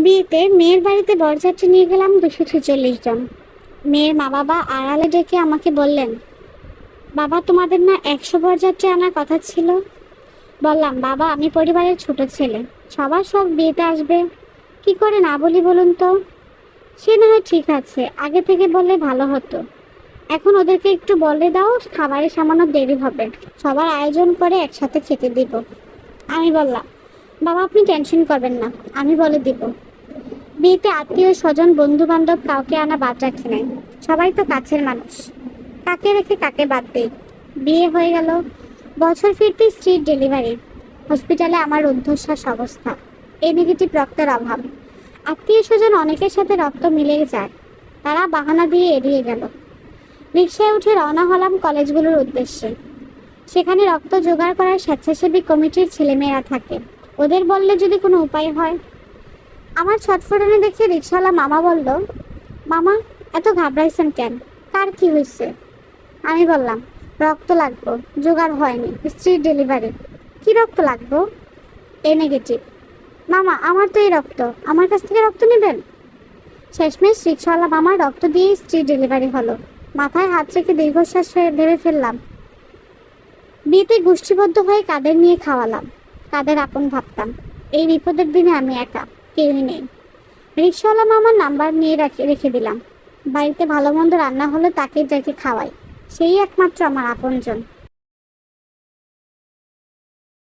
বিয়েতে মেয়ের বাড়িতে বরযাত্রী নিয়ে গেলাম 246 জন। মেয়ের মা বাবা আড়ালে ডেকে আমাকে বললেন, বাবা তোমাদের না 100 বরযাত্রী আনার কথা ছিল। বললাম, বাবা আমি পরিবারের ছোট ছেলে, সবার শখ বিয়েতে আসবে, কি করে না বলি বলুন তো। সে না হয় ঠিক আছে, আগে থেকে বললে ভালো হতো। এখন ওদেরকে একটু বলে দাও, খাবারের সামান্য দেরি হবে, সবার আয়োজন করে একসাথে খেতে দিব। আমি বললাম, বাবা আপনি টেনশন করবেন না, আমি বলে দিব। বিয়েতে আত্মীয় স্বজন বন্ধু বান্ধব কাউকে আনা বাদ রাখি নাই, সবাই তো কাছের মানুষ, কাকে রেখে কাকে বাদ দেই। বিয়ে হয়ে গেল, বছর ফিরতে স্ত্রীর ডেলিভারি, হসপিটালে আমার রুদ্ধশ্বাস অবস্থা, এ নেগেটিভ রক্তের অভাব। আত্মীয় স্বজন অনেকের সাথে রক্ত মিলে যায়, তারা বাহানা দিয়ে এড়িয়ে গেল। রিকশায় উঠে রওনা হলাম কলেজগুলোর উদ্দেশ্যে। সেখানে রক্ত জোগাড় করার স্বেচ্ছাসেবী কমিটির ছেলেমেয়েরা থাকে, ওদের বললে যদি কোনো উপায় হয়। আমার ছটফটানি দেখে রিকশাওয়ালা মামা বলল, মামা এত ঘাবড়াইছেন কেন, কার কি হয়েছে? আমি বললাম, রক্ত লাগবো, জোগাড় হয়নি, স্ত্রীর ডেলিভারি। কি রক্ত লাগবো? এ নেগেটিভ। মামা আমার তো এই রক্ত, আমার কাছ থেকে রক্ত নেবেন? শেষমেশ রিকশাওয়ালা মামার রক্ত দিয়ে স্ত্রীর ডেলিভারি হলো। মাথায় হাত রেখে দীর্ঘশ্বাস ভেবে ফেললাম। বিয়েতে গোষ্ঠীবদ্ধ হয়ে কাদের নিয়ে খাওয়ালাম, কাদের আপন ভাবতাম। এই বিপদের দিনে আমি একা, কেউই নেই। রিকশাওয়ালা মামার নাম্বার নিয়ে রেখে দিলাম। বাড়িতে ভালো মন্দ রান্না হলে তাকে যাকে খাওয়াই, সেই একমাত্র আমার আপনজন।